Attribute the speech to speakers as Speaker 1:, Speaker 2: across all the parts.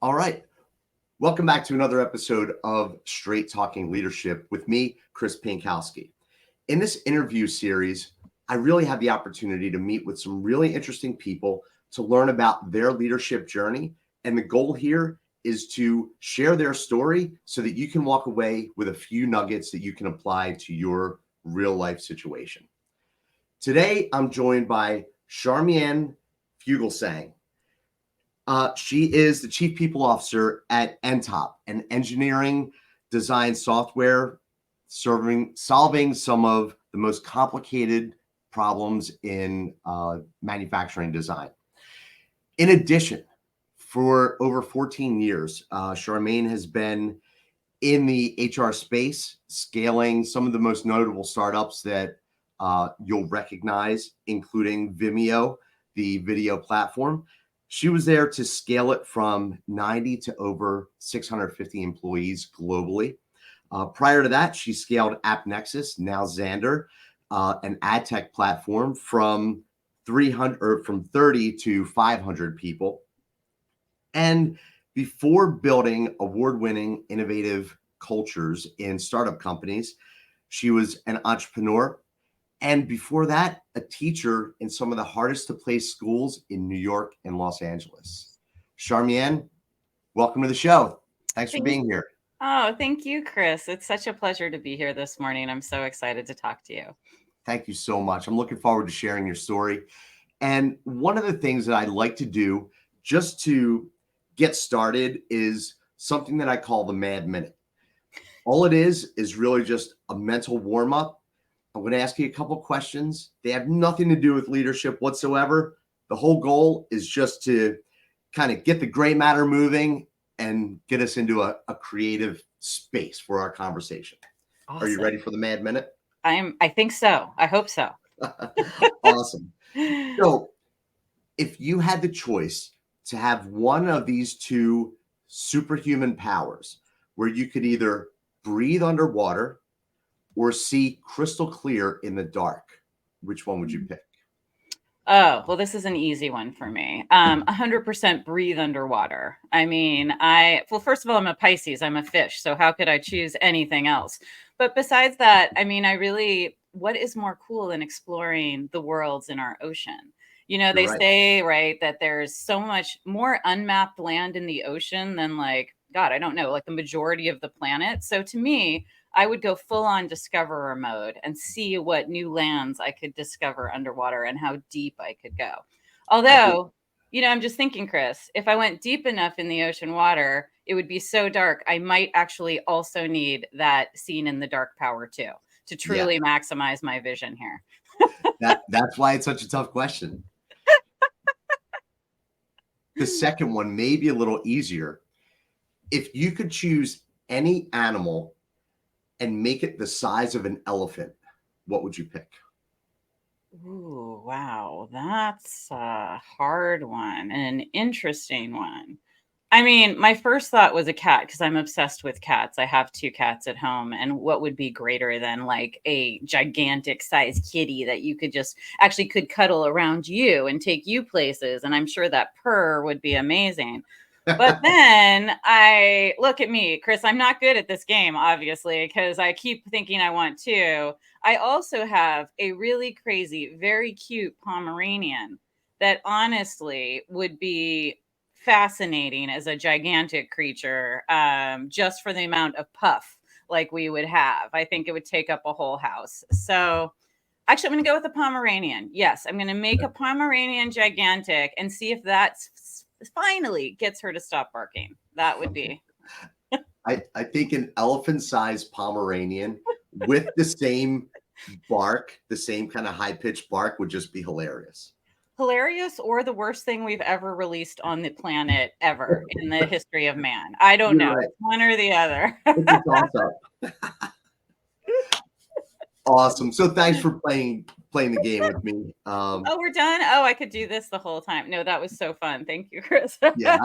Speaker 1: All right. Welcome back to another episode of Straight Talking Leadership with me, Chris Pinkowski. In this interview series, I really had the opportunity to meet with some really interesting people to learn about their leadership journey. And the goal here is to share their story so that you can walk away with a few nuggets that you can apply to your real life situation. Today, I'm joined by Charmien Fugelsang. She is the Chief People Officer at nTop, an engineering design software solving some of the most complicated problems in manufacturing design. In addition, for over 14 years, Charmaine has been in the HR space, scaling some of the most notable startups that you'll recognize, including Vimeo, the video platform. She was there to scale it from 90 to over 650 employees globally. Prior to that, she scaled AppNexus, now Xander, an ad tech platform from 30 to 500 people. And before building award-winning innovative cultures in startup companies, she was an entrepreneur. And before that, a teacher in some of the hardest to place schools in New York and Los Angeles. Charmien, welcome to the show. Thanks for being here.
Speaker 2: Thank you, Chris. It's such a pleasure to be here this morning. I'm so excited to talk to you.
Speaker 1: Thank you so much. I'm looking forward to sharing your story. And one of the things that I like to do just to get started is something that I call the Mad Minute. All it is really just a mental warm up. I'm going to ask you a couple questions. They have nothing to do with leadership whatsoever. The whole goal is just to kind of get the gray matter moving and get us into a creative space for our conversation. Awesome. Are you ready for the Mad Minute?
Speaker 2: I think so. I hope so.
Speaker 1: Awesome. So if you had the choice to have one of these two superhuman powers where you could either breathe underwater or see crystal clear in the dark, which one would you pick?
Speaker 2: Oh, well, this is an easy one for me. 100% breathe underwater. I mean, first of all, I'm a Pisces, I'm a fish. So how could I choose anything else? But besides that, I mean, what is more cool than exploring the worlds in our ocean? You know, they say, right, that there's so much more unmapped land in the ocean than God, I don't know, like the majority of the planet. So to me, I would go full on discoverer mode and see what new lands I could discover underwater and how deep I could go. Although, I'm just thinking, Chris, if I went deep enough in the ocean water, it would be so dark. I might actually also need that seen in the dark power too, to truly maximize my vision here.
Speaker 1: That's why it's such a tough question. The second one may be a little easier. If you could choose any animal and make it the size of an elephant, what would you pick?
Speaker 2: Ooh, wow. That's a hard one and an interesting one. I mean, my first thought was a cat because I'm obsessed with cats. I have 2 cats at home. And what would be greater than like a gigantic size kitty that you could cuddle around you and take you places. And I'm sure that purr would be amazing. But then I look at me, Chris, I'm not good at this game, obviously, because I keep thinking I want to. I also have a really crazy, very cute Pomeranian that honestly would be fascinating as a gigantic creature, just for the amount of puff like we would have. I think it would take up a whole house. So actually, I'm going to go with a Pomeranian. Yes, I'm going to make a Pomeranian gigantic and see if that's finally gets her to stop barking. That would be.
Speaker 1: I think an elephant-sized Pomeranian with the same bark, the same kind of high-pitched bark would just be hilarious.
Speaker 2: Hilarious or the worst thing we've ever released on the planet ever in the history of man. I don't know. Right. It's one or the other.
Speaker 1: It's awesome. Awesome. So thanks for playing the game with me.
Speaker 2: Oh, we're done? Oh, I could do this the whole time. No, that was so fun. Thank you, Chris.
Speaker 1: Yeah.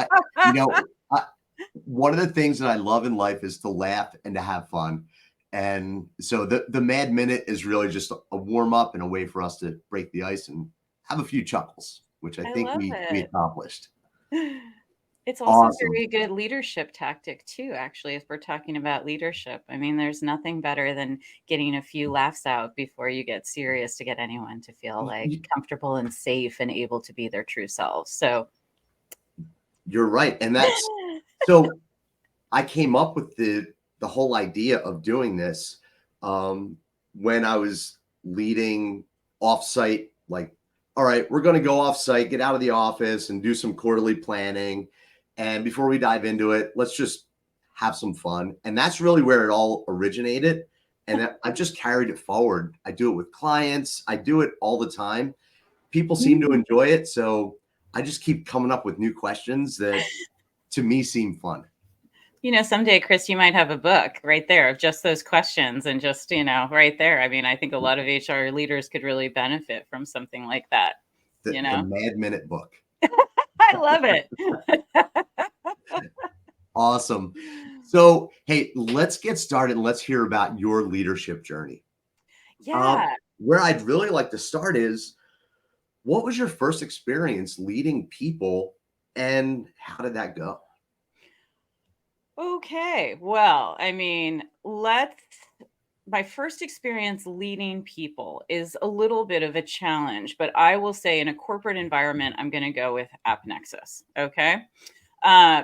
Speaker 1: One of the things that I love in life is to laugh and to have fun. And so the Mad Minute is really just a warm up and a way for us to break the ice and have a few chuckles, which I think we accomplished.
Speaker 2: It's also a
Speaker 1: Awesome.
Speaker 2: very good leadership tactic too, actually, if we're talking about leadership. I mean, there's nothing better than getting a few laughs out before you get serious to get anyone to feel like comfortable and safe and able to be their true selves. So
Speaker 1: You're right. And that's so I came up with the whole idea of doing this when I was leading offsite, like, all right, we're going to go offsite, get out of the office and do some quarterly planning. And before we dive into it, let's just have some fun. And that's really where it all originated. And I've just carried it forward. I do it with clients. I do it all the time. People seem to enjoy it. So I just keep coming up with new questions that to me seem fun.
Speaker 2: Someday, Chris, you might have a book right there of just those questions and just, right there. I mean, I think a lot of HR leaders could really benefit from something like that.
Speaker 1: The Mad Minute book.
Speaker 2: I love it.
Speaker 1: Awesome. So, hey, let's get started and let's hear about your leadership journey.
Speaker 2: Yeah.
Speaker 1: Where I'd really like to start is, what was your first experience leading people and how did that go?
Speaker 2: Okay. Well, I mean, my first experience leading people is a little bit of a challenge, but I will say in a corporate environment, I'm going to go with AppNexus. Okay.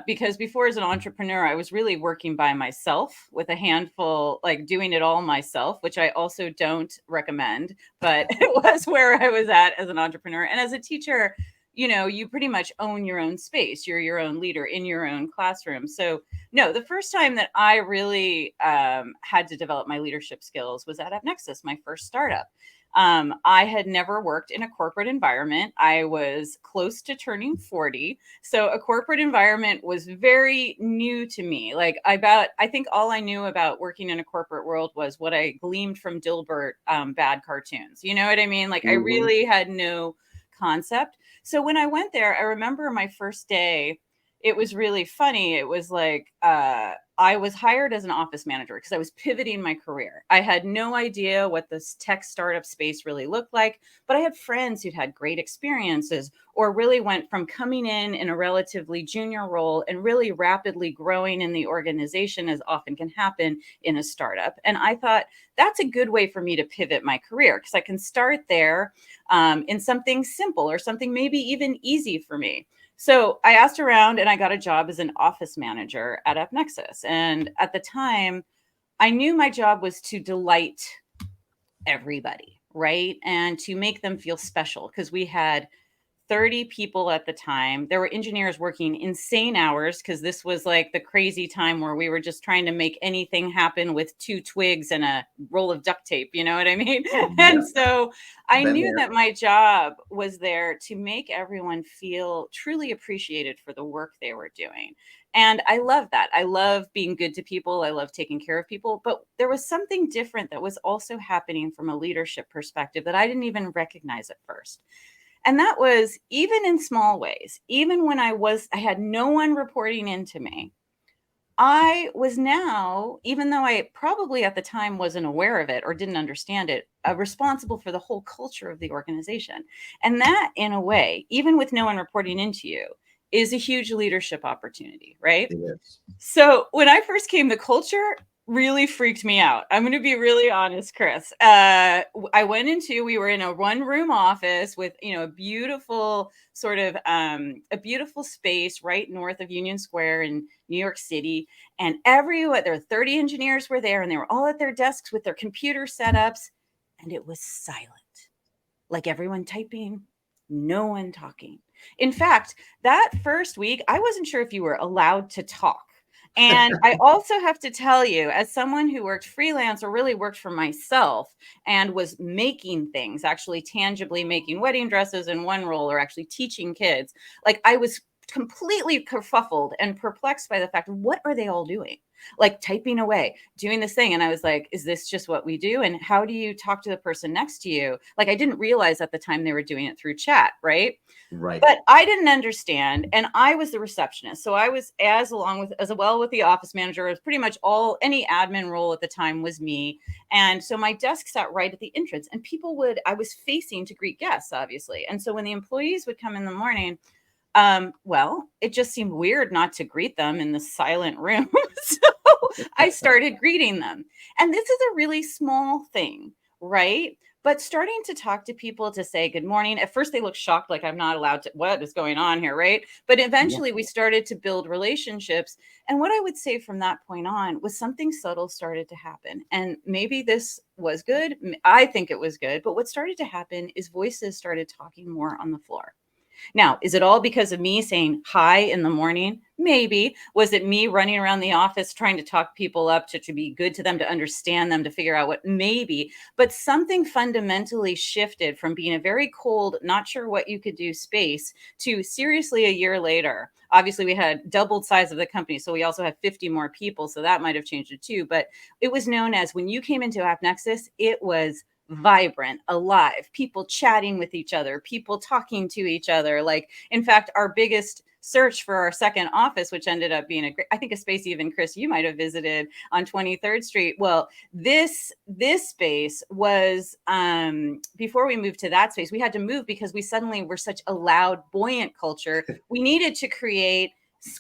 Speaker 2: Because before as an entrepreneur, I was really working by myself with a handful, like doing it all myself, which I also don't recommend, but it was where I was at as an entrepreneur. And as a teacher, you pretty much own your own space. You're your own leader in your own classroom. So no, the first time that I really had to develop my leadership skills was at AppNexus, my first startup. I had never worked in a corporate environment. I was close to turning 40. So a corporate environment was very new to me. I think all I knew about working in a corporate world was what I gleaned from Dilbert bad cartoons. You know what I mean? Like I really had no concept. So when I went there, I remember my first day, it was really funny. It was like, I was hired as an office manager because I was pivoting my career. I had no idea what this tech startup space really looked like, but I had friends who'd had great experiences or really went from coming in a relatively junior role and really rapidly growing in the organization, as often can happen in a startup. And I thought that's a good way for me to pivot my career because I can start there in something simple or something maybe even easy for me. So I asked around and I got a job as an office manager at AppNexus. And at the time, I knew my job was to delight everybody, right? And to make them feel special because we had 30 people at the time. There were engineers working insane hours because this was like the crazy time where we were just trying to make anything happen with 2 twigs and a roll of duct tape. You know what I mean? And so I knew that my job was there to make everyone feel truly appreciated for the work they were doing. And I love that. I love being good to people. I love taking care of people. But there was something different that was also happening from a leadership perspective that I didn't even recognize at first. And that was even in small ways, even when I had no one reporting into me. I was now, even though I probably at the time wasn't aware of it or didn't understand it, responsible for the whole culture of the organization. And that, in a way, even with no one reporting into you, is a huge leadership opportunity, right?
Speaker 1: It is.
Speaker 2: So when I first came, the culture really freaked me out. I'm going to be really honest, Chris. We were in a 1-room office with, a beautiful sort of a beautiful space right north of Union Square in New York City. And there were 30 engineers were there and they were all at their desks with their computer setups. And it was silent, like everyone typing, no one talking. In fact, that first week, I wasn't sure if you were allowed to talk. And I also have to tell you, as someone who worked freelance or really worked for myself and was making things, actually tangibly making wedding dresses in one role or actually teaching kids, like I was completely kerfuffled and perplexed by the fact, what are they all doing? Like typing away, doing this thing. And I was like, is this just what we do? And how do you talk to the person next to you? Like I didn't realize at the time they were doing it through chat, right?
Speaker 1: Right.
Speaker 2: But I didn't understand. And I was the receptionist. So I was as well with the office manager, it was pretty much any admin role at the time was me. And so my desk sat right at the entrance and I was facing to greet guests, obviously. And so when the employees would come in the morning, Well, it just seemed weird not to greet them in the silent room. So I started greeting them. And this is a really small thing, right? But starting to talk to people to say good morning. At first, they look shocked, like I'm not allowed to, what is going on here, right? But eventually, we started to build relationships. And what I would say from that point on was something subtle started to happen. And maybe this was good. I think it was good. But what started to happen is voices started talking more on the floor. Now, is it all because of me saying hi in the morning? Maybe. Was it me running around the office trying to talk people up to be good to them, to understand them, to figure out what? Maybe. But something fundamentally shifted from being a very cold, not sure what you could do space to seriously a year later. Obviously, we had doubled size of the company, so we also had 50 more people, so that might have changed it too. But it was known as, when you came into AppNexus, it was vibrant, alive, people chatting with each other, people talking to each other. Like, in fact, our biggest search for our second office, which ended up being I think a space even, Chris, you might have visited on 23rd Street. Well, this space was, before we moved to that space, we had to move because we suddenly were such a loud, buoyant culture. We needed to create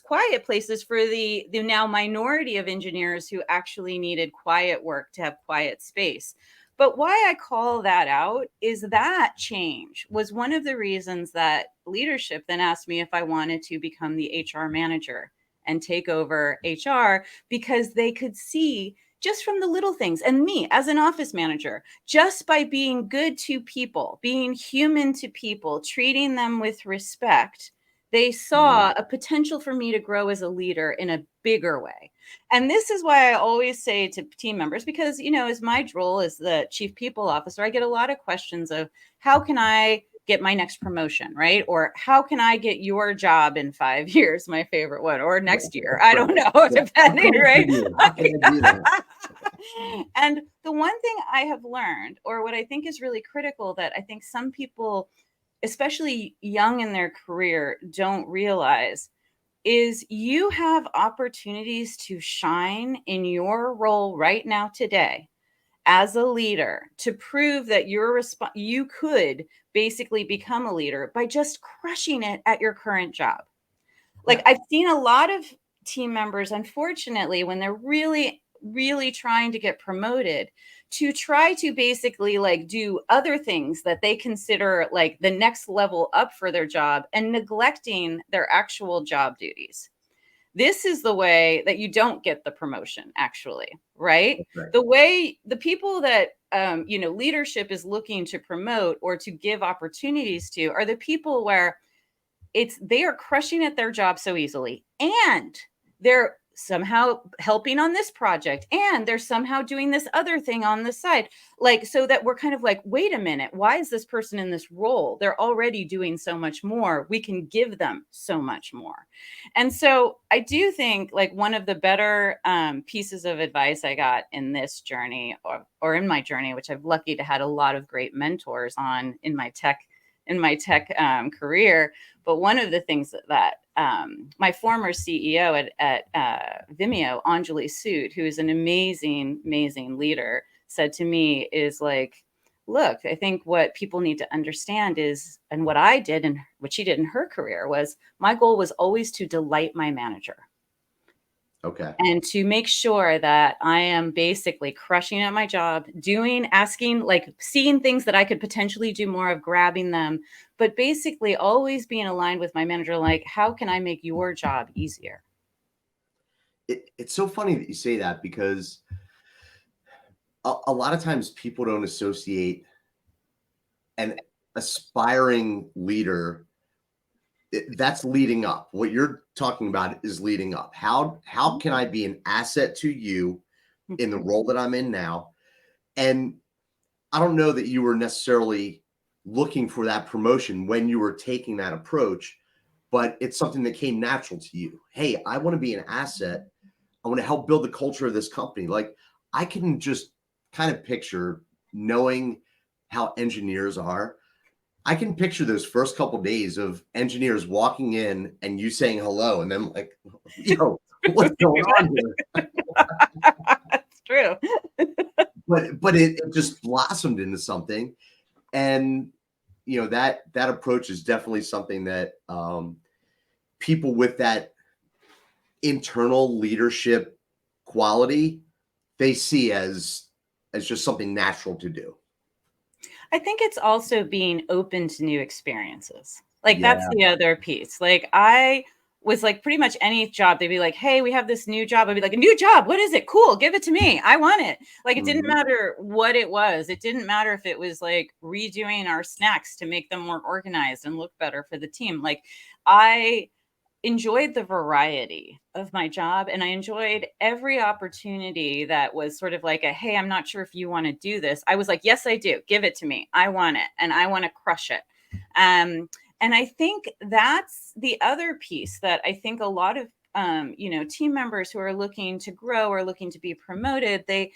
Speaker 2: quiet places for the now minority of engineers who actually needed quiet work, to have quiet space. But why I call that out is that change was one of the reasons that leadership then asked me if I wanted to become the HR manager and take over HR, because they could see just from the little things, and me as an office manager, just by being good to people, being human to people, treating them with respect, they saw a potential for me to grow as a leader in a bigger way. And this is why I always say to team members, because, as my role as the chief people officer, I get a lot of questions of how can I get my next promotion, right? Or how can I get your job in 5 years, my favorite one, or next year? I don't know, depending, right?
Speaker 1: How can I do that?
Speaker 2: And the one thing I have learned, or what I think is really critical, that I think some people, especially young in their career, don't realize, is you have opportunities to shine in your role right now today as a leader, to prove that you could basically become a leader by just crushing it at your current job. Like,
Speaker 1: Yeah.
Speaker 2: I've seen a lot of team members, unfortunately, when they're really, really trying to get promoted, to try to basically like do other things that they consider like the next level up for their job, and neglecting their actual job duties. This is the way that you don't get the promotion, actually, right?
Speaker 1: Right.
Speaker 2: The way the people that leadership is looking to promote or to give opportunities to are the people where they are crushing at their job so easily, and they're somehow helping on this project, and they're somehow doing this other thing on the side, like, so that we're kind of like, wait a minute, why is this person in this role? They're already doing so much more, we can give them so much more. And so I do think, like, one of the better pieces of advice I got in this journey, or in my journey, which I've lucky to had a lot of great mentors on in my tech career. But one of the things that my former CEO at Vimeo, Anjali Sood, who is an amazing, amazing leader, said to me is like, look, I think what people need to understand is, and what I did and what she did in her career was, my goal was always to delight my manager.
Speaker 1: Okay.
Speaker 2: And to make sure that I am basically crushing at my job, asking, like, seeing things that I could potentially do more of, grabbing them, but basically always being aligned with my manager. Like, how can I make your job easier?
Speaker 1: It's so funny that you say that, because a lot of times people don't associate an aspiring leader. That's leading up. What you're talking about is leading up. How can I be an asset to you in the role that I'm in now? And I don't know that you were necessarily looking for that promotion when you were taking that approach, but it's something that came natural to you. Hey, I want to be an asset. I want to help build the culture of this company. Like, I can just kind of picture, knowing how engineers are, I can picture those first couple of days of engineers walking in and you saying hello, and then like, yo, what's going on here?
Speaker 2: That's true.
Speaker 1: But it just blossomed into something. And that approach is definitely something that people with that internal leadership quality, they see as just something natural to do.
Speaker 2: I think it's also being open to new experiences. Like
Speaker 1: Yeah.
Speaker 2: that's the other piece. Like I was like pretty much any job, they'd be like, hey, we have this new job. I'd be like, a new job. What is it? Cool. Give it to me. I want it. Like it didn't matter what it was. It didn't matter if it was like redoing our snacks to make them more organized and look better for the team. Like I enjoyed the variety of my job, and I enjoyed every opportunity that was sort of like a, hey, I'm not sure if you want to do this. I was like, yes, I do. Give it to me. I want it, and I want to crush it. And I think that's the other piece that I think a lot of team members who are looking to grow or looking to be promoted, they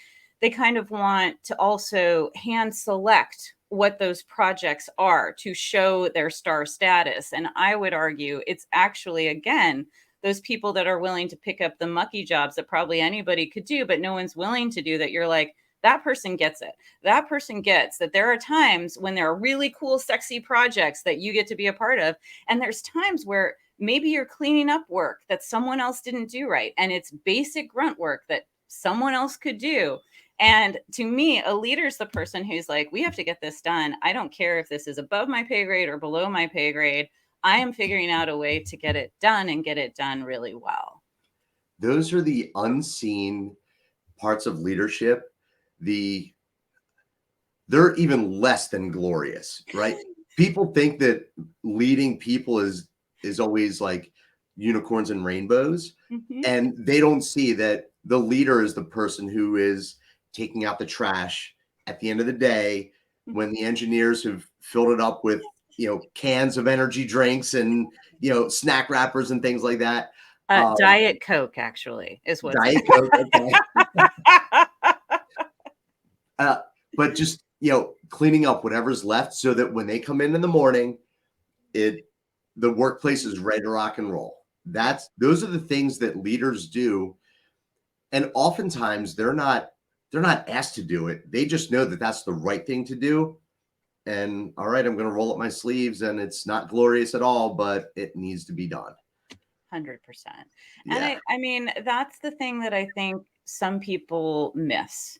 Speaker 2: kind of want to also hand select what those projects are to show their star status. And I would argue it's actually, again, those people that are willing to pick up the mucky jobs that probably anybody could do, but no one's willing to do, that you're like, that person gets it. That person gets that there are times when there are really cool, sexy projects that you get to be a part of. And there's times where maybe you're cleaning up work that someone else didn't do right. And it's basic grunt work that someone else could do. And to me, a leader is the person who's like, we have to get this done. I don't care if this is above my pay grade or below my pay grade. I am figuring out a way to get it done and get it done really well.
Speaker 1: Those are the unseen parts of leadership. They're even less than glorious, right? People think that leading people is always like unicorns and rainbows. And they don't see that the leader is the person who is taking out the trash at the end of the day when the engineers have filled it up with, cans of energy drinks and, snack wrappers and things like that.
Speaker 2: Diet Coke, actually, is what.
Speaker 1: Diet Coke, okay. But just, cleaning up whatever's left so that when they come in the morning, the workplace is ready to rock and roll. Those are the things that leaders do. And oftentimes they're not asked to do it. They just know that that's the right thing to do. And all right, I'm going to roll up my sleeves, and it's not glorious at all, but it needs to be done.
Speaker 2: 100%. And I mean, that's the thing that I think some people miss.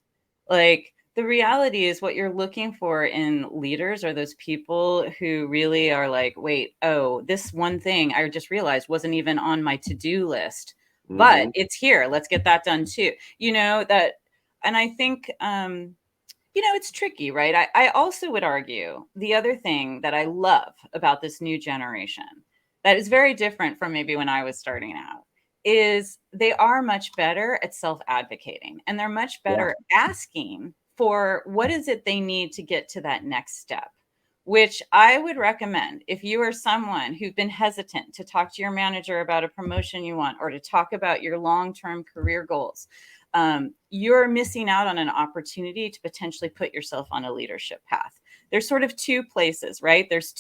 Speaker 2: Like the reality is what you're looking for in leaders are those people who really are like, wait, oh, this one thing I just realized wasn't even on my to-do list, but it's here. Let's get that done too. And I think, it's tricky, right? I also would argue the other thing that I love about this new generation that is very different from maybe when I was starting out is they are much better at self-advocating, and they're much better asking for what is it they need to get to that next step, which I would recommend if you are someone who's been hesitant to talk to your manager about a promotion you want or to talk about your long-term career goals. You're missing out on an opportunity to potentially put yourself on a leadership path. There's sort of two places, right? There's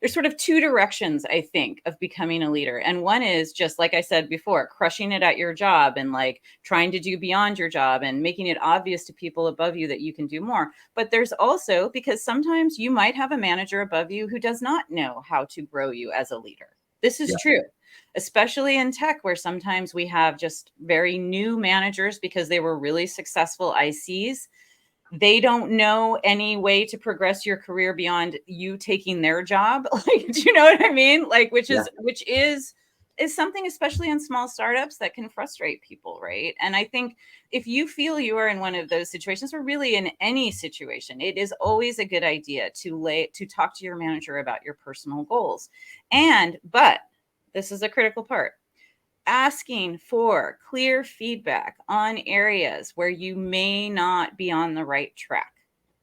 Speaker 2: sort of two directions, I think, of becoming a leader. And one is just, like I said before, crushing it at your job and like trying to do beyond your job and making it obvious to people above you that you can do more. But there's also, because sometimes you might have a manager above you who does not know how to grow you as a leader. This is true, especially in tech, where sometimes we have just very new managers because they were really successful ICs. They don't know any way to progress your career beyond you taking their job. Like, do you know what I mean? Like, which is something, especially in small startups, that can frustrate people, right? And I think if you feel you are in one of those situations, or really in any situation, it is always a good idea to talk to your manager about your personal goals. But this is a critical part. Asking for clear feedback on areas where you may not be on the right track.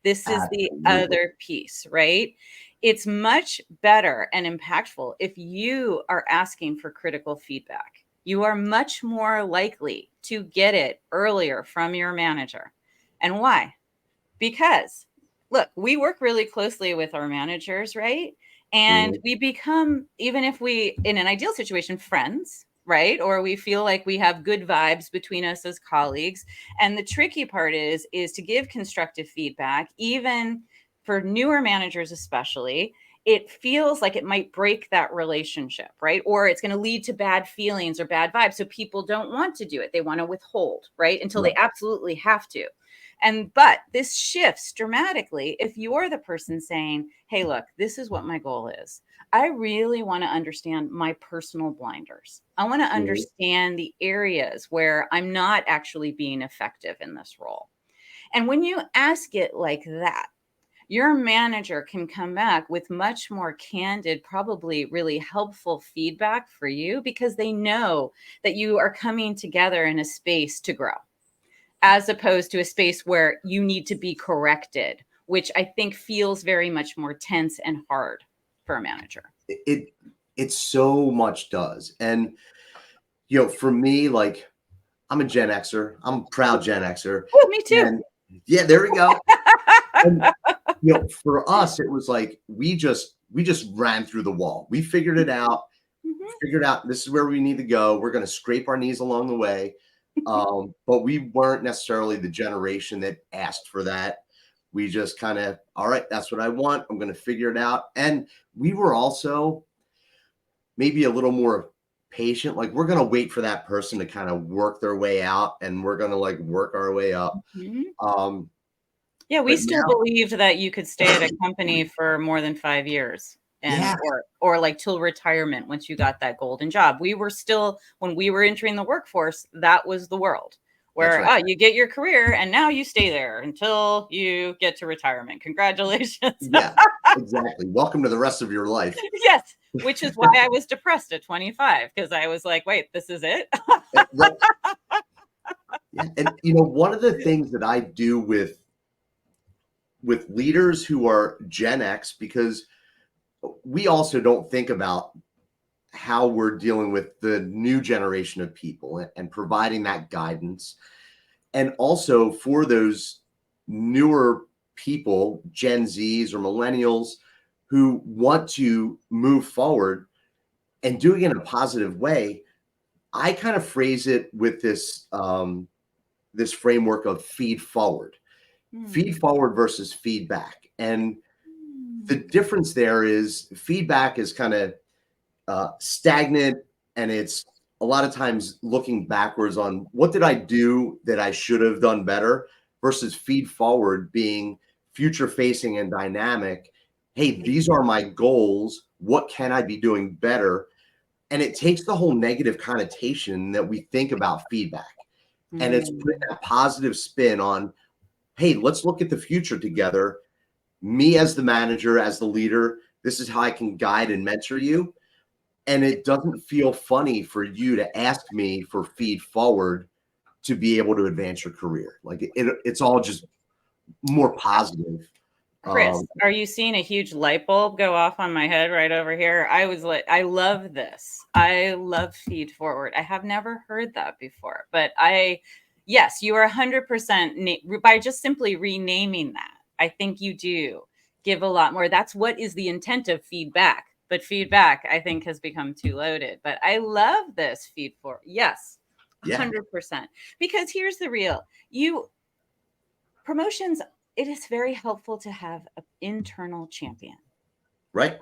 Speaker 2: This is the other piece, right? It's much better and impactful if you are asking for critical feedback. You are much more likely to get it earlier from your manager. And why? Because, look, we work really closely with our managers, right? And we become, even if we, in an ideal situation, friends, right? Or we feel like we have good vibes between us as colleagues. And the tricky part is to give constructive feedback, even for newer managers especially, it feels like it might break that relationship, right? Or it's going to lead to bad feelings or bad vibes. So people don't want to do it. They want to withhold, right? Until they
Speaker 1: Right.
Speaker 2: absolutely have to. But this shifts dramatically if you're the person saying, hey, look, this is what my goal is. I really want to understand my personal blinders. I want to
Speaker 1: Mhm.
Speaker 2: understand the areas where I'm not actually being effective in this role. And when you ask it like that, your manager can come back with much more candid, probably really helpful feedback for you because they know that you are coming together in a space to grow, as opposed to a space where you need to be corrected, which I think feels very much more tense and hard for a manager.
Speaker 1: It so much does. And for me, like, I'm a Gen Xer. I'm a proud Gen Xer.
Speaker 2: Oh, me too.
Speaker 1: And yeah, there we go. And for us, it was like we just ran through the wall. We
Speaker 2: Mhm.
Speaker 1: figured out this is where we need to go. We're going to scrape our knees along the way. But we weren't necessarily the generation that asked for that. We just kind of, all right, that's what I want. I'm going to figure it out. And we were also maybe a little more patient. Like, we're going to wait for that person to kind of work their way out, and we're going to like work our way up.
Speaker 2: Mhm.
Speaker 1: Um,
Speaker 2: Yeah, we
Speaker 1: but
Speaker 2: still
Speaker 1: now,
Speaker 2: believed that you could stay at a company for more than 5 years and
Speaker 1: yeah,
Speaker 2: or like till retirement once you got that golden job. We were still when we were entering the workforce, that was the world
Speaker 1: that's
Speaker 2: where
Speaker 1: right.
Speaker 2: you get your career and now you stay there until you get to retirement. Congratulations.
Speaker 1: Yeah, exactly. Welcome to the rest of your life.
Speaker 2: Yes, which is why I was depressed at 25 because I was like, wait, this is it?
Speaker 1: Right. Yeah. And one of the things that I do with leaders who are Gen X, because we also don't think about how we're dealing with the new generation of people and providing that guidance. And also for those newer people, Gen Zs or millennials, who want to move forward and doing it in a positive way, I kind of phrase it with this framework of feed
Speaker 2: Hmm.
Speaker 1: forward versus feedback. And the
Speaker 2: Hmm.
Speaker 1: difference there is feedback is kind of stagnant, and it's a lot of times looking backwards on what did I do that I should have done better, versus feed forward being future facing and dynamic. Hey, these are my goals. What can I be doing better? And it takes the whole negative connotation that we think about feedback, and it's putting
Speaker 2: Hmm.
Speaker 1: that positive spin on, hey, let's look at the future together. Me as the manager, as the leader, this is how I can guide and mentor you. And it doesn't feel funny for you to ask me for feed forward to be able to advance your career. Like, it's all just more positive.
Speaker 2: Chris,
Speaker 1: Um,
Speaker 2: are you seeing a huge light bulb go off on my head right over here? I was like, I love this. I love feed forward. I have never heard that before, but yes, you are 100% by just simply renaming that. I think you do give a lot more. That's what is the intent of feedback. But feedback, I think, has become too loaded. But I love this feed forward. Yes,
Speaker 1: yeah,
Speaker 2: 100%. Because here's the real you promotions, it is very helpful to have an internal champion
Speaker 1: right.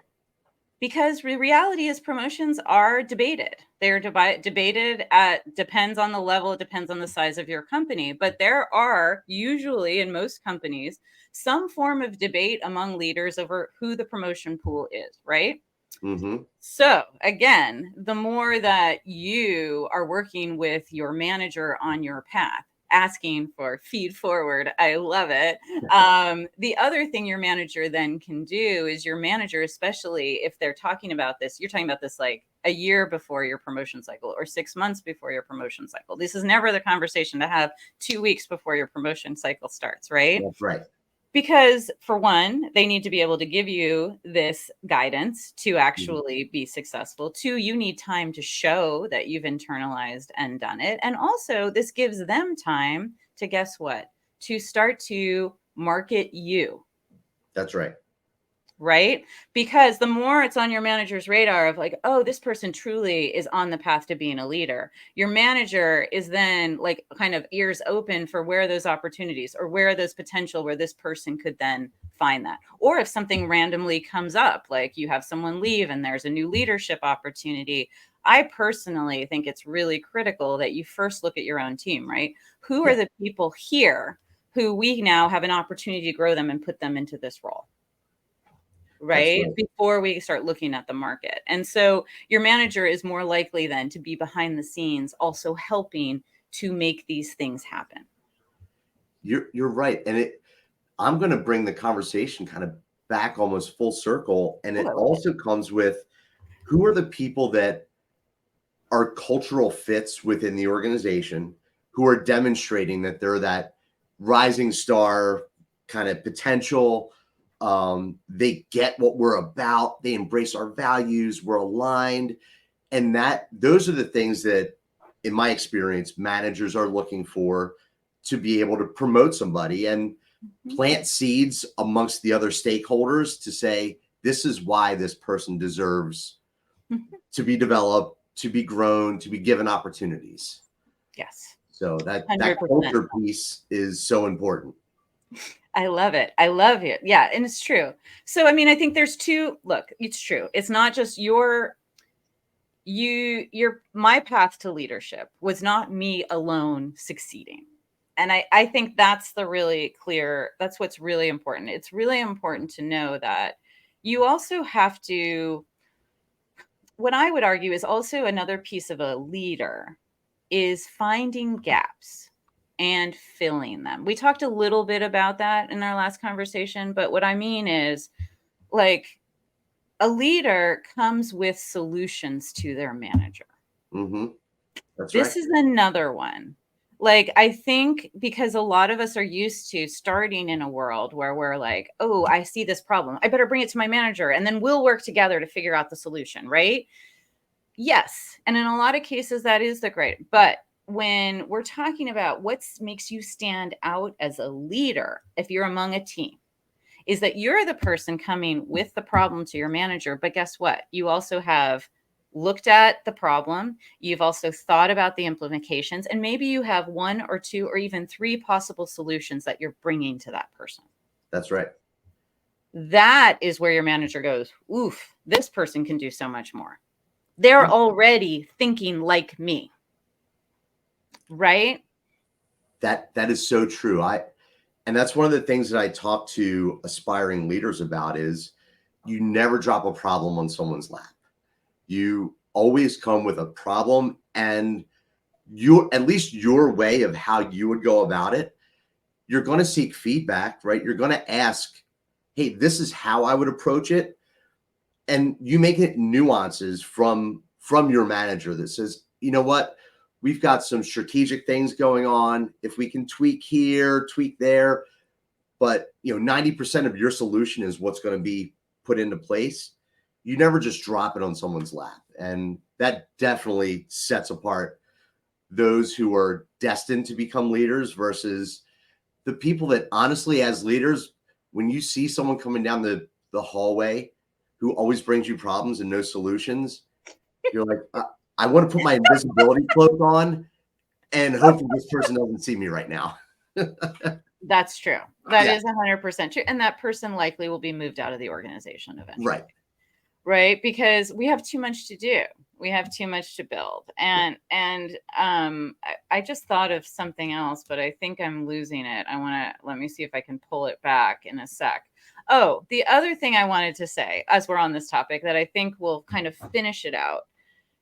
Speaker 2: because the reality is promotions are debated. They're debated at depends on the level, it depends on the size of your company, but there are usually in most companies some form of debate among leaders over who the promotion pool is, right?
Speaker 1: Hmm.
Speaker 2: So, again, the more that you are working with your manager on your path, asking for feed forward, I love it. The other thing your manager then can do is your manager, especially if they're talking about this, you're talking about this like a year before your promotion cycle or 6 months before your promotion cycle. This is never the conversation to have 2 weeks before your promotion cycle starts, right?
Speaker 1: That's right.
Speaker 2: Because for one, they need to be able to give you this guidance to
Speaker 1: Mhm.
Speaker 2: actually be successful. Two, you need time to show that you've internalized and done it. And also, this gives them time to guess what? To start to market you.
Speaker 1: That's right.
Speaker 2: right? Because the more it's on your manager's radar of like, oh, this person truly is on the path to being a leader, your manager is then like kind of ears open for where those opportunities or where those potential where this person could then find that. Or if something randomly comes up, like you have someone leave and there's a new leadership opportunity, I personally think it's really critical that you first look at your own team, right? Who are
Speaker 1: Yeah,
Speaker 2: the people here who we now have an opportunity to grow them and put them into this role?
Speaker 1: that's
Speaker 2: Right?
Speaker 1: right.
Speaker 2: Before we start looking at the market. And so your manager is more likely then to be behind the scenes, also helping to make these things happen.
Speaker 1: You're right. And I'm going to bring the conversation kind of back almost full circle. And
Speaker 2: Oh, I
Speaker 1: it
Speaker 2: love it.
Speaker 1: also comes with who are the people that are cultural fits within the organization who are demonstrating that they're that rising star kind of potential. They get what we're about. They embrace our values. We're aligned. And those are the things that, in my experience, managers are looking for to be able to promote somebody and
Speaker 2: Mhm.
Speaker 1: plant seeds amongst the other stakeholders to say, this is why this person deserves
Speaker 2: Mhm.
Speaker 1: to be developed, to be grown, to be given opportunities.
Speaker 2: Yes.
Speaker 1: So that
Speaker 2: 100%.
Speaker 1: culture piece is so important.
Speaker 2: I love it. I love it. Yeah, and it's true. So I mean, I think there's two, look, it's true. It's not just your my path to leadership was not me alone succeeding. And I think that's the really clear, that's what's really important. It's really important to know that you also have to, what I would argue is also another piece of a leader is finding gaps and filling them. We talked a little bit about that in our last conversation, but what I mean is like a leader comes with solutions to their manager.
Speaker 1: Hmm. That's right.
Speaker 2: This is another one. Like, I think because a lot of us are used to starting in a world where we're like, oh, I see this problem. I better bring it to my manager and then we'll work together to figure out the solution, right? Yes. And in a lot of cases, that is the great. But when we're talking about what makes you stand out as a leader, if you're among a team, is that you're the person coming with the problem to your manager. But guess what? You also have looked at the problem. You've also thought about the implications. And maybe you have one or two or even three possible solutions that you're bringing to that person.
Speaker 1: That's right.
Speaker 2: That is where your manager goes, oof, this person can do so much more. They're
Speaker 1: Yeah.
Speaker 2: already thinking like me, right?
Speaker 1: That is so true. And that's one of the things that I talk to aspiring leaders about is you never drop a problem on someone's lap. You always come with a problem and at least your way of how you would go about it. You're going to seek feedback, right? You're going to ask, hey, this is how I would approach it. And you make it nuances from your manager that says, you know what, we've got some strategic things going on. If we can tweak here, tweak there, but 90% of your solution is what's going to be put into place. You never just drop it on someone's lap. And that definitely sets apart those who are destined to become leaders versus the people that honestly, as leaders, when you see someone coming down the hallway who always brings you problems and no solutions, you're like, I want to put my invisibility cloak on and hopefully this person doesn't see me right now.
Speaker 2: That's true. That
Speaker 1: Yeah,
Speaker 2: is 100% true. And that person likely will be moved out of the organization eventually.
Speaker 1: right.
Speaker 2: Right, because we have too much to do, we have too much to build. I just thought of something else, but I think I'm losing it. I want to, let me see if I can pull it back in a sec. Oh, the other thing I wanted to say as we're on this topic that I think will kind of finish it out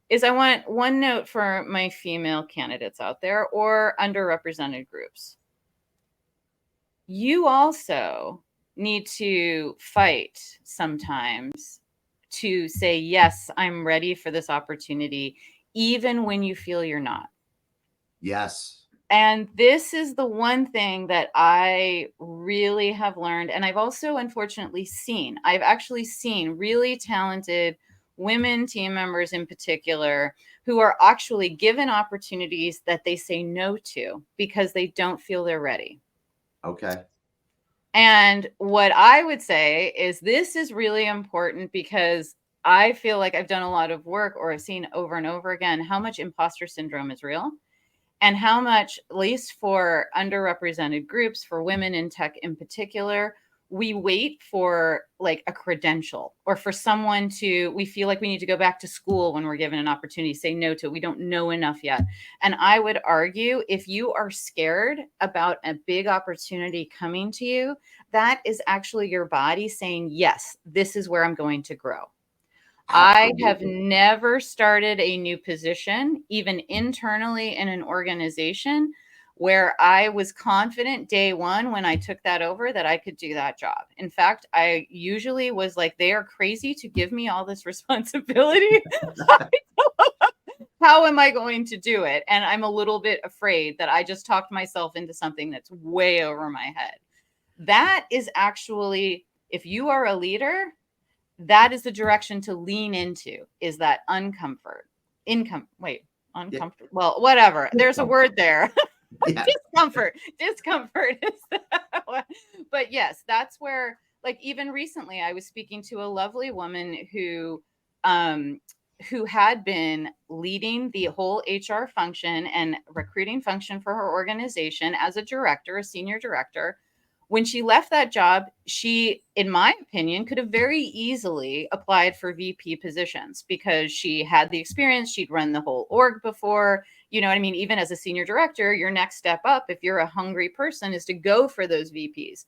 Speaker 2: is I want one note for my female candidates out there or underrepresented groups. You also need to fight sometimes to say, yes, I'm ready for this opportunity, even when you feel you're not.
Speaker 1: Yes.
Speaker 2: And this is the one thing that I really have learned. And I've also unfortunately I've actually seen really talented women team members in particular who are actually given opportunities that they say no to because they don't feel they're ready.
Speaker 1: Okay.
Speaker 2: And what I would say is this is really important because I feel like I've done a lot of work or I've seen over and over again how much imposter syndrome is real and how much, at least for underrepresented groups, for women in tech in particular, we wait for like a credential or for someone to, we feel like we need to go back to school when we're given an opportunity, say no to it. We don't know enough yet. And I would argue if you are scared about a big opportunity coming to you, that is actually your body saying, yes, this is where I'm going to grow. I have
Speaker 1: Absolutely.
Speaker 2: never started a new position, even internally in an organization, where I was confident day one when I took that over that I could do that job. In fact, I usually was like, they are crazy to give me all this responsibility. How am I going to do it? And I'm a little bit afraid that I just talked myself into something that's way over my head. That is actually, if you are a leader, that is the direction to lean into, is that
Speaker 1: Yeah.
Speaker 2: uncomfortable. Well, whatever. There's a word there.
Speaker 1: Yeah.
Speaker 2: Discomfort is that one. But yes, that's where, like, even recently I was speaking to a lovely woman who had been leading the whole HR function and recruiting function for her organization as a director, a senior director. When she left that job, she, in my opinion, could have very easily applied for VP positions because she had the experience. She'd run the whole org before. You know what I mean? Even as a senior director, your next step up, if you're a hungry person, is to go for those VPs.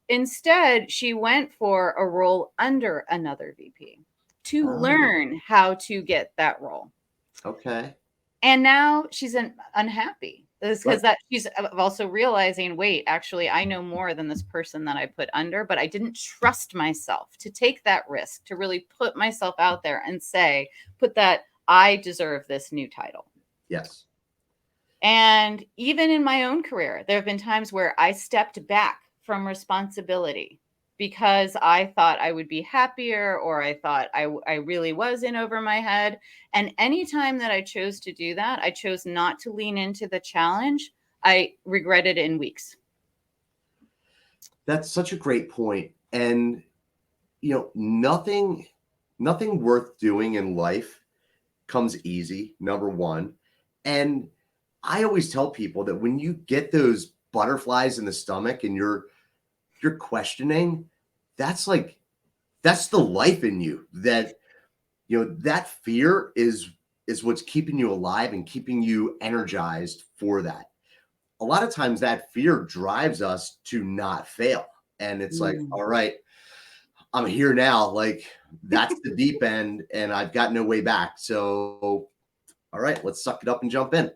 Speaker 2: Instead, she went for a role under another VP to
Speaker 1: Oh,
Speaker 2: learn how to get that role.
Speaker 1: okay.
Speaker 2: And now she's unhappy. It's because
Speaker 1: Right.
Speaker 2: that she's also realizing, wait, actually, I know more than this person that I put under, but I didn't trust myself to take that risk, to really put myself out there and say, put that I deserve this new title.
Speaker 1: Yes.
Speaker 2: And even in my own career, there have been times where I stepped back from responsibility because I thought I would be happier or I thought I really was in over my head. And anytime that I chose to do that, I chose not to lean into the challenge. I regretted it in weeks.
Speaker 1: That's such a great point. And nothing worth doing in life comes easy, number one. And I always tell people that when you get those butterflies in the stomach and you're questioning, that's like that's the life in you that that fear is what's keeping you alive and keeping you energized for that. A lot of times that fear drives us to not fail. And it's like,
Speaker 2: Mm.
Speaker 1: all right, I'm here now. Like that's the deep end and I've got no way back. So, all right, let's suck it up and jump in.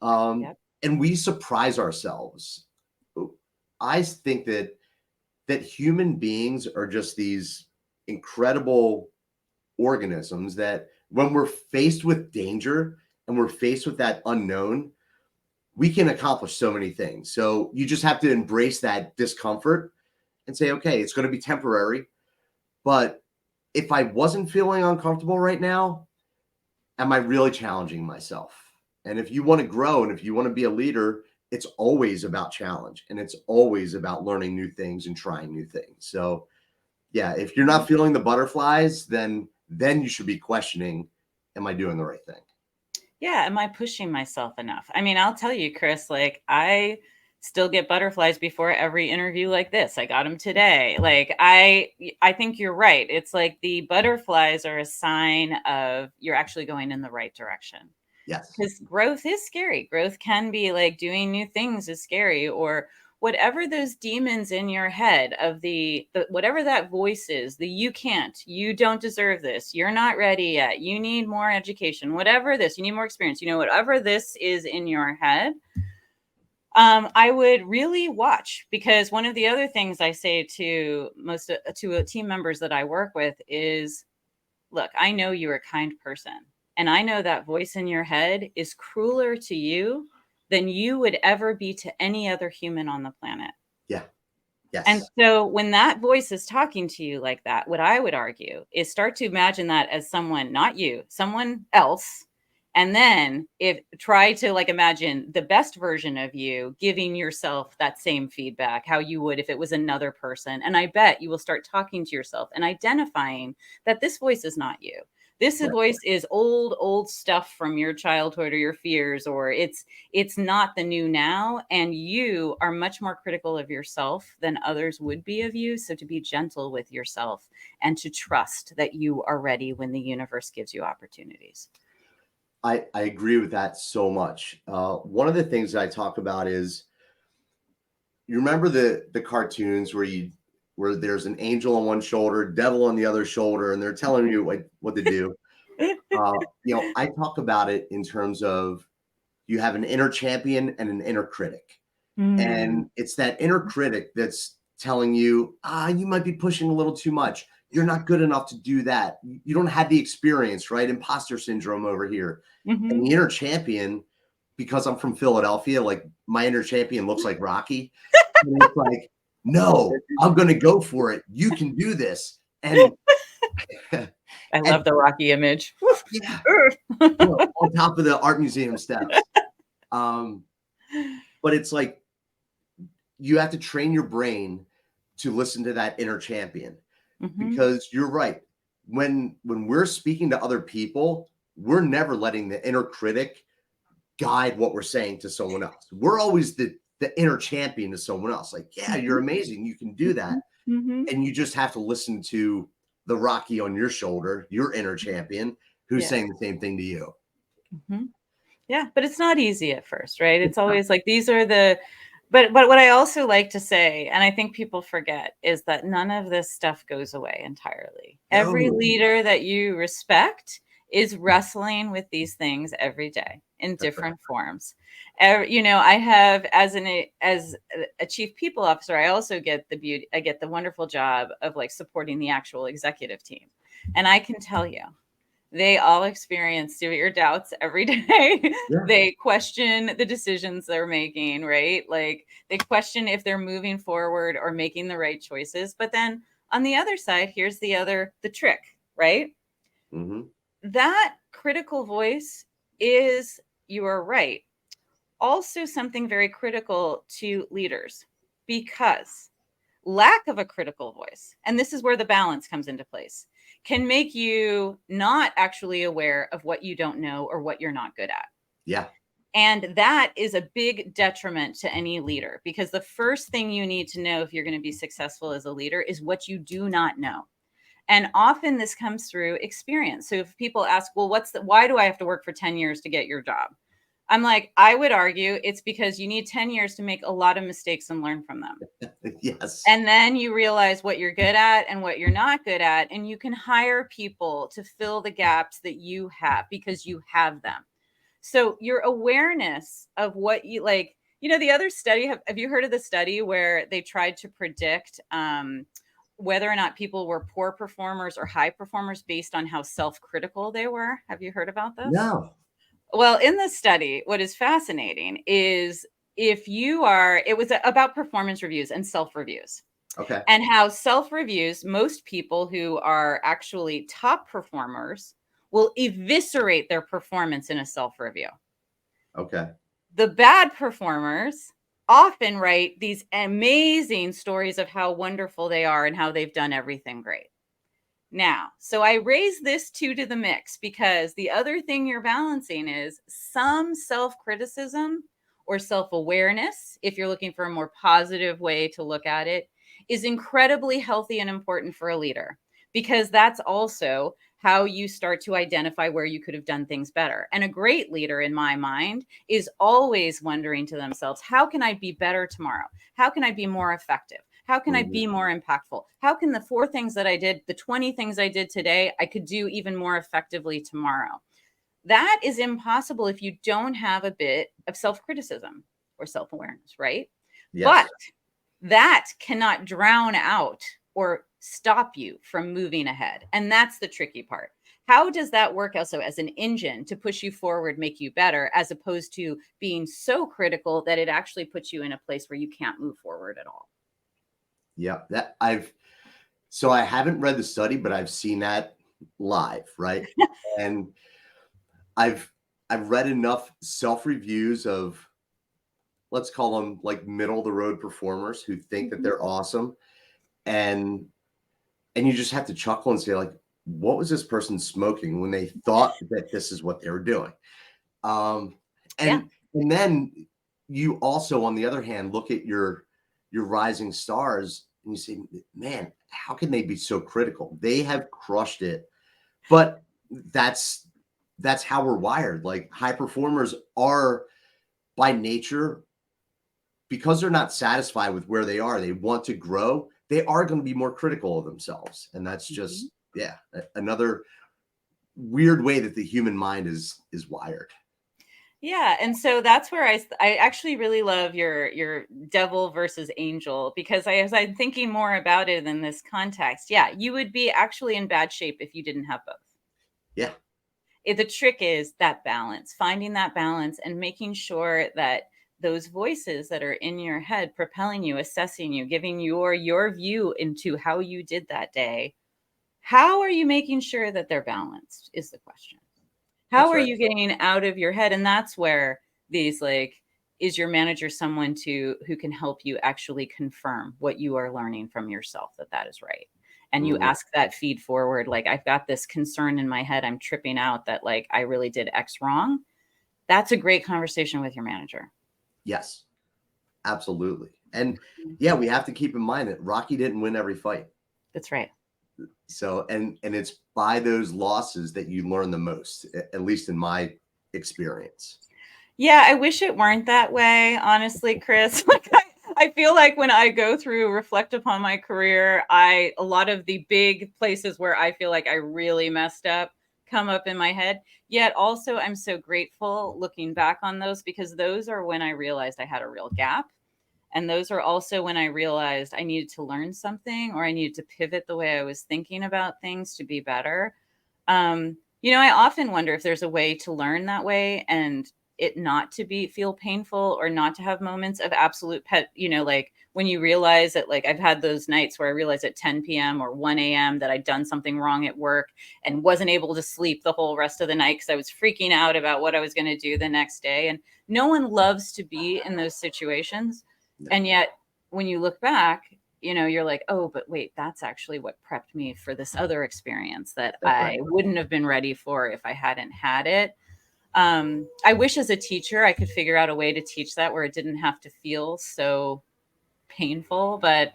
Speaker 1: Um,
Speaker 2: Yep.
Speaker 1: and we surprise ourselves. I think that human beings are just these incredible organisms that when we're faced with danger and we're faced with that unknown, we can accomplish so many things. So you just have to embrace that discomfort and say, okay, it's going to be temporary. But if I wasn't feeling uncomfortable right now, am I really challenging myself? And if you want to grow and if you want to be a leader, it's always about challenge and it's always about learning new things and trying new things. So yeah, if you're not feeling the butterflies, then you should be questioning, am I doing the right thing?
Speaker 2: Yeah, am I pushing myself enough? I mean, I'll tell you, Chris, like I still get butterflies before every interview like this. I got them today. Like I think you're right. It's like the butterflies are a sign of you're actually going in the right direction.
Speaker 1: Yes.
Speaker 2: Because growth is scary. Growth can be like doing new things is scary, or whatever those demons in your head of the whatever that voice is, the you can't, you don't deserve this, you're not ready yet, you need more education, whatever this, you need more experience, whatever this is in your head. I would really watch, because one of the other things I say to most to team members that I work with is, look, I know you're a kind person. And I know that voice in your head is crueler to you than you would ever be to any other human on the planet.
Speaker 1: Yeah.
Speaker 2: And
Speaker 1: Yes.
Speaker 2: so when that voice is talking to you like that, what I would argue is start to imagine that as someone, not you, someone else, And then if try to like imagine the best version of you giving yourself that same feedback, how you would if it was another person. And I bet you will start talking to yourself and identifying that this voice is not you. This
Speaker 1: Right.
Speaker 2: voice is old stuff from your childhood or your fears, or it's not the new now. And you are much more critical of yourself than others would be of you. So to be gentle with yourself and to trust that you are ready when the universe gives you opportunities.
Speaker 1: I agree with that so much. One of the things that I talk about is, you remember the cartoons where there's an angel on one shoulder, devil on the other shoulder, and they're telling you what to do. I talk about it in terms of, you have an inner champion and an inner critic.
Speaker 2: Mm.
Speaker 1: And it's that inner critic that's telling you, you might be pushing a little too much. You're not good enough to do that. You don't have the experience, right? Imposter syndrome over here. And
Speaker 2: Mhm.
Speaker 1: the inner champion, because I'm from Philadelphia, like my inner champion looks like Rocky. And it's like, no, I'm going to go for it. You can do this. And,
Speaker 2: I
Speaker 1: and
Speaker 2: love the Rocky image.
Speaker 1: yeah, on top of the art museum steps. But it's like, you have to train your brain to listen to that inner champion,
Speaker 2: Mhm.
Speaker 1: because you're right. When we're speaking to other people, we're never letting the inner critic guide what we're saying to someone else. We're always the inner champion to someone else. Like, yeah, you're
Speaker 2: Mhm.
Speaker 1: amazing. You can do that.
Speaker 2: Mhm.
Speaker 1: And you just have to listen to the Rocky on your shoulder, your inner champion, who's
Speaker 2: Yeah.
Speaker 1: saying the same thing to you.
Speaker 2: Mhm. Yeah, but it's not easy at first, right? It's
Speaker 1: It's not.
Speaker 2: always like these are the but what I also like to say, and I think people forget, is that none of this stuff goes away entirely. Every
Speaker 1: No,
Speaker 2: leader that you respect is wrestling with these things every day in
Speaker 1: that's right.
Speaker 2: different forms. I have as a chief people officer, I also get I get the wonderful job of like supporting the actual executive team. And I can tell you, they all experience severe doubts every day.
Speaker 1: Yeah.
Speaker 2: They question the decisions they're making, right? Like they question if they're moving forward or making the right choices. But then on the other side, here's the trick, right?
Speaker 1: Hmm.
Speaker 2: That critical voice is, you are right, also something very critical to leaders, because lack of a critical voice, and this is where the balance comes into place, can make you not actually aware of what you don't know or what you're not good at.
Speaker 1: Yeah.
Speaker 2: And that is a big detriment to any leader, because the first thing you need to know if you're going to be successful as a leader is what you do not know. And often this comes through experience. So if people ask, well, why do I have to work for 10 years to get your job? I'm like, I would argue it's because you need 10 years to make a lot of mistakes and learn from them.
Speaker 1: Yes.
Speaker 2: And then you realize what you're good at and what you're not good at. And you can hire people to fill the gaps that you have because you have them. So your awareness of what you like, the other study, have you heard of the study where they tried to predict whether or not people were poor performers or high performers based on how self-critical they were? Have you heard about this?
Speaker 1: No.
Speaker 2: Well, in this study, what is fascinating is, it was about performance reviews and self reviews,
Speaker 1: Okay.
Speaker 2: and how self reviews, most people who are actually top performers will eviscerate their performance in a self review.
Speaker 1: Okay.
Speaker 2: The bad performers often write these amazing stories of how wonderful they are and how they've done everything great. Now, so I raise this two to the mix because the other thing you're balancing is some self criticism or self awareness, if you're looking for a more positive way to look at it, is incredibly healthy and important for a leader, because that's also how you start to identify where you could have done things better. And a great leader, in my mind, is always wondering to themselves, how can I be better tomorrow? How can I be more effective? How can I
Speaker 1: Mhm.
Speaker 2: be more impactful? How can the 4 things that I did, the 20 things I did today, I could do even more effectively tomorrow? That is impossible if you don't have a bit of self criticism or self awareness, right? But
Speaker 1: Yes.
Speaker 2: that cannot drown out or stop you from moving ahead. And that's the tricky part. How does that work also as an engine to push you forward, make you better, as opposed to being so critical that it actually puts you in a place where you can't move forward at all?
Speaker 1: Yeah. I haven't read the study, but I've seen that live, right? And I've I've read enough self-reviews of, let's call them like middle of the road performers who think that they're awesome. And you just have to chuckle and say, like, what was this person smoking when they thought that this is what they were doing? Um,
Speaker 2: Yeah.
Speaker 1: and then you also, on the other hand, look at your rising stars and you say, man, how can they be so critical? They have crushed it. But that's how we're wired. Like, high performers are by nature, because they're not satisfied with where they are, they want to grow, they are going to be more critical of themselves. And that's just, yeah, another weird way that the human mind is wired.
Speaker 2: Yeah, and so that's where I actually really love your devil versus angel, because as I'm thinking more about it in this context, yeah, you would be actually in bad shape if you didn't have both.
Speaker 1: Yeah.
Speaker 2: The trick is that balance, finding that balance and making sure that those voices that are in your head propelling you, assessing you, giving your view into how you did that day, how are you making sure that they're balanced is the question. How
Speaker 1: That's
Speaker 2: are
Speaker 1: right.
Speaker 2: you getting out of your head? And that's where these, like, is your manager someone who can help you actually confirm what you are learning from yourself, that is right? And you
Speaker 1: Mhm.
Speaker 2: ask that feed forward, like, I've got this concern in my head, I'm tripping out that, like, I really did X wrong. That's a great conversation with your manager.
Speaker 1: Yes, absolutely. And yeah, we have to keep in mind that Rocky didn't win every fight.
Speaker 2: That's right.
Speaker 1: So, and it's by those losses that you learn the most, at least in my experience.
Speaker 2: Yeah, I wish it weren't that way, honestly, Chris. Like, I feel like when I go through, reflect upon my career, a lot of the big places where I feel like I really messed up come up in my head. Yet also, I'm so grateful looking back on those, because those are when I realized I had a real gap. And those are also when I realized I needed to learn something, or I needed to pivot the way I was thinking about things to be better. I often wonder if there's a way to learn that way, and it not to feel painful, or not to have moments of absolute like when you realize that, like, I've had those nights where I realized at 10 p.m. or 1 a.m. that I'd done something wrong at work and wasn't able to sleep the whole rest of the night because I was freaking out about what I was going to do the next day. And no one loves to be in those situations.
Speaker 1: No.
Speaker 2: And yet, when you look back, you're like, oh, but wait, that's actually what prepped me for this other experience that
Speaker 1: That's
Speaker 2: I
Speaker 1: right.
Speaker 2: wouldn't have been ready for if I hadn't had it. I wish as a teacher I could figure out a way to teach that where it didn't have to feel so painful. But,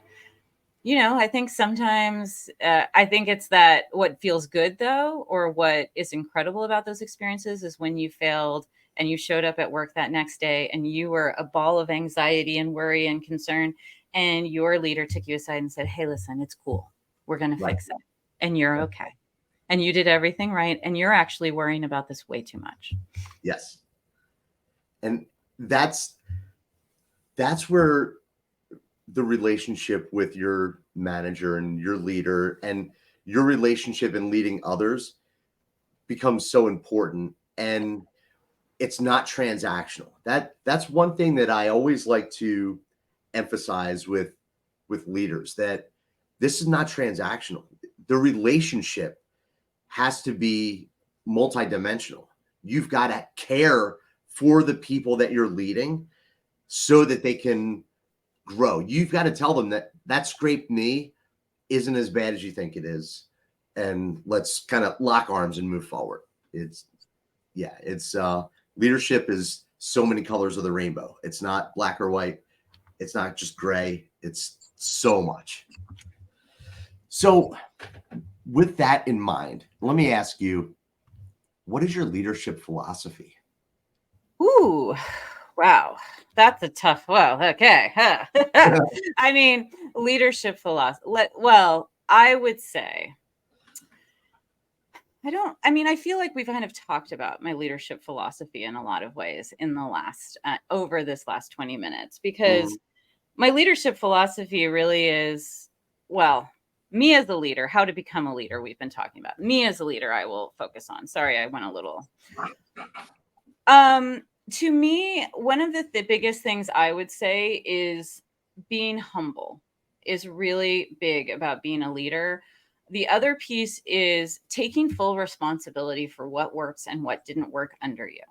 Speaker 2: I think sometimes, I think it's that what feels good, though, or what is incredible about those experiences is when you failed and you showed up at work that next day and you were a ball of anxiety and worry and concern. And your leader took you aside and said, hey, listen, it's cool. We're going to
Speaker 1: Right.
Speaker 2: fix it. And you're okay. And you did everything right. And you're actually worrying about this way too much.
Speaker 1: Yes. And that's where the relationship with your manager and your leader and your relationship in leading others becomes so important. And it's not transactional. That's one thing that I always like to emphasize with leaders, that this is not transactional. The relationship has to be multidimensional. You've got to care for the people that you're leading so that they can grow. You've got to tell them that scraped knee isn't as bad as you think it is, and let's kind of lock arms and move forward. It's leadership is so many colors of the rainbow. It's not black or white. It's not just gray. It's so much. So with that in mind, let me ask you, what is your leadership philosophy?
Speaker 2: Ooh, wow. That's a tough. Well, okay. Huh. I mean, leadership philosophy. Well, I would say, I feel like we've kind of talked about my leadership philosophy in a lot of ways in the over this last 20 minutes, because
Speaker 1: Mhm.
Speaker 2: my leadership philosophy really is, well, me as a leader, how to become a leader. We've been talking about me as a leader. I will focus on. Sorry, I went a little. Um, to me, one of the biggest things I would say is being humble is really big about being a leader. The other piece is taking full responsibility for what works and what didn't work under you.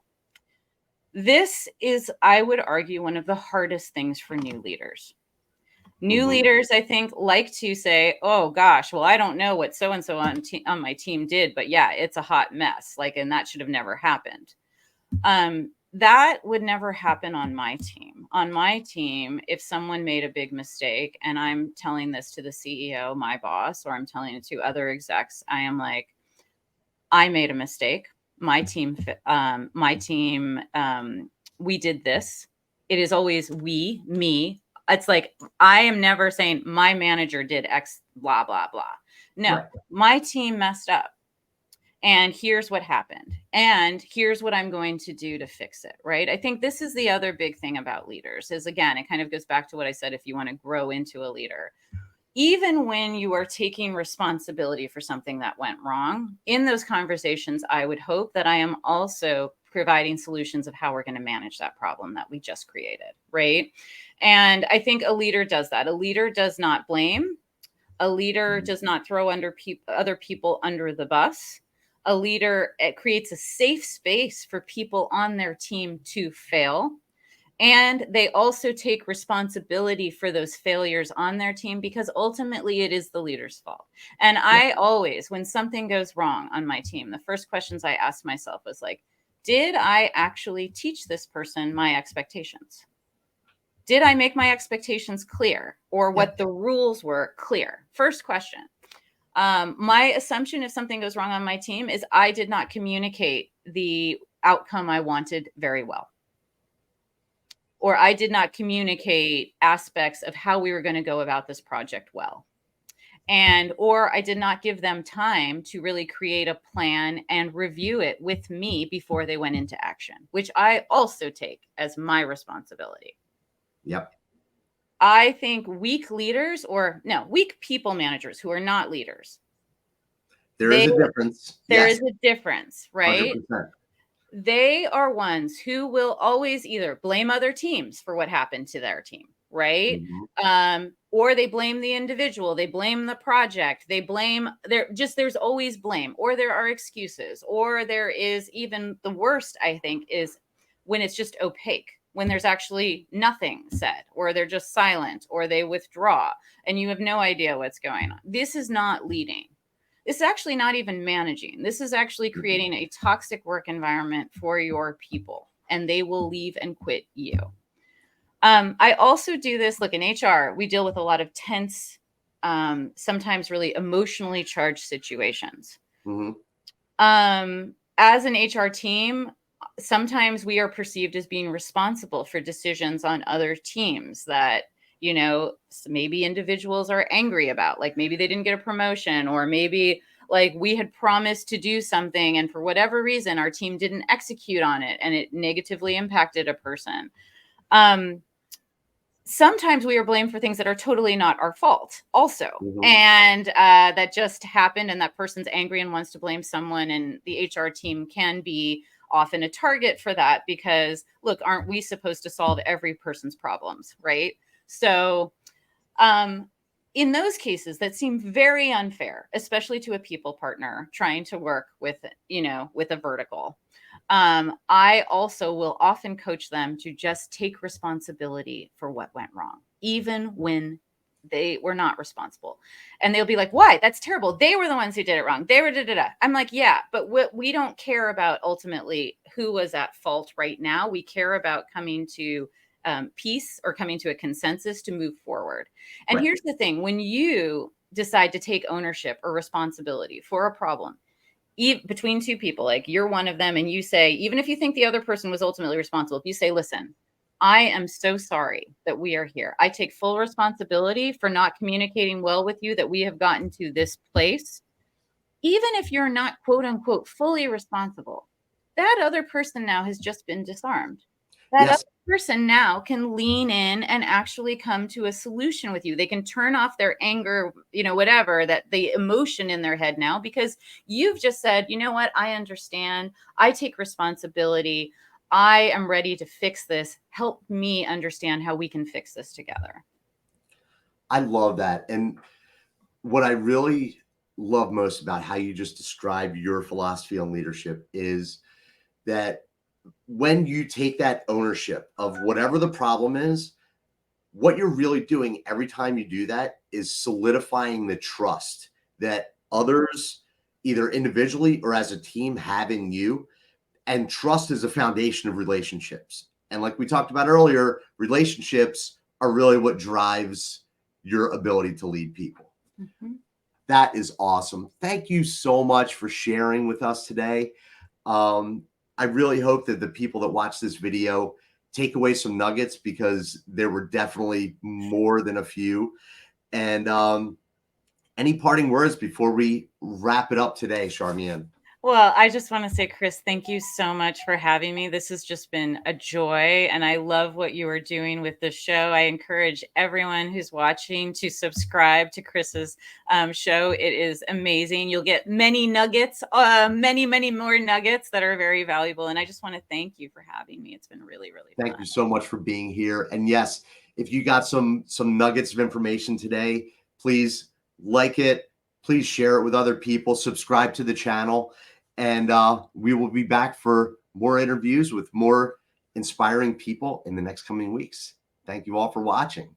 Speaker 2: This is, I would argue, one of the hardest things for new leaders. New
Speaker 1: Mhm.
Speaker 2: leaders, I think, like to say, oh gosh, well, I don't know what so-and-so on my team did, but yeah, it's a hot mess. Like, and that should have never happened. That would never happen on my team. On my team, if someone made a big mistake and I'm telling this to the CEO, my boss, or I'm telling it to other execs, I am like, I made a mistake. My team, we did this. It is always we, me. It's like, I am never saying my manager did X, blah, blah, blah. No,
Speaker 1: Right.
Speaker 2: my team messed up. And here's what happened. And here's what I'm going to do to fix it. Right. I think this is the other big thing about leaders is, again, it kind of goes back to what I said. If you want to grow into a leader, even when you are taking responsibility for something that went wrong, in those conversations, I would hope that I am also providing solutions of how we're going to manage that problem that we just created, right? And I think a leader does that. A leader does not blame. A leader does not throw other people under the bus. A leader, it creates a safe space for people on their team to fail. And they also take responsibility for those failures on their team, because ultimately it is the leader's fault. And I always, when something goes wrong on my team, the first questions I asked myself was like, did I actually teach this person my expectations? Did I make my expectations clear, or what the rules were clear? First question. My assumption if something goes wrong on my team is I did not communicate the outcome I wanted very well, or I did not communicate aspects of how we were going to go about this project well. Or I did not give them time to really create a plan and review it with me before they went into action, which I also take as my responsibility.
Speaker 1: Yep.
Speaker 2: I think weak leaders, weak people managers who are not leaders.
Speaker 1: There is a difference.
Speaker 2: There
Speaker 1: Yes.
Speaker 2: is a difference, right?
Speaker 1: 100%.
Speaker 2: They are ones who will always either blame other teams for what happened to their team, right? Or they blame the individual, they blame the project, they blame there's always blame, or there are excuses, or there is, even the worst, I think, is when it's just opaque, when there's actually nothing said, or they're just silent, or they withdraw and you have no idea what's going on. This is not leading. This is actually not even managing. This is actually creating a toxic work environment for your people, and they will leave and quit you. I also do this. Look, in HR, we deal with a lot of tense, sometimes really emotionally charged situations. As an HR team, sometimes we are perceived as being responsible for decisions on other teams that, maybe individuals are angry about, like maybe they didn't get a promotion, or maybe like we had promised to do something and for whatever reason our team didn't execute on it and it negatively impacted a person. Sometimes we are blamed for things that are totally not our fault also. And that just happened, and that person's angry and wants to blame someone, and the HR team can be often a target for that, because look, aren't we supposed to solve every person's problems, right? So in those cases that seem very unfair, especially to a people partner trying to work with, with a vertical, I also will often coach them to just take responsibility for what went wrong, even when they were not responsible. And they'll be like, why? That's terrible. They were the ones who did it wrong. They were da-da-da. I'm like, yeah, but we don't care about ultimately who was at fault right now. We care about coming to peace, or coming to a consensus to move forward. And here's the thing: when you decide to take ownership or responsibility for a problem, between two people, like you're one of them, and you say, even if you think the other person was ultimately responsible, if you say, listen, I am so sorry that we are here. I take full responsibility for not communicating well with you, that we have gotten to this place. Even if you're not, quote unquote, fully responsible, that other person now has just been disarmed. That other person now can lean in and actually come to a solution with you. They can turn off their anger, whatever, that the emotion in their head now, because you've just said, you know what, I understand. I take responsibility. I am ready to fix this. Help me understand how we can fix this together.
Speaker 1: I love that. And what I really love most about how you just describe your philosophy on leadership is that when you take that ownership of whatever the problem is, what you're really doing every time you do that is solidifying the trust that others, either individually or as a team, have in you. And trust is a foundation of relationships. And like we talked about earlier, relationships are really what drives your ability to lead people.
Speaker 2: Mhm.
Speaker 1: That is awesome. Thank you so much for sharing with us today. I really hope that the people that watch this video take away some nuggets, because there were definitely more than a few. And any parting words before we wrap it up today, Charmien?
Speaker 2: Well, I just want to say, Chris, thank you so much for having me. This has just been a joy, and I love what you are doing with this show. I encourage everyone who's watching to subscribe to Chris's show. It is amazing. You'll get many nuggets, many more nuggets that are very valuable. And I just want to thank you for having me. It's been really, really
Speaker 1: Thank
Speaker 2: fun.
Speaker 1: you so much for being here. And yes, if you got some nuggets of information today, please like it. Please share it with other people. Subscribe to the channel. And we will be back for more interviews with more inspiring people in the next coming weeks. Thank you all for watching.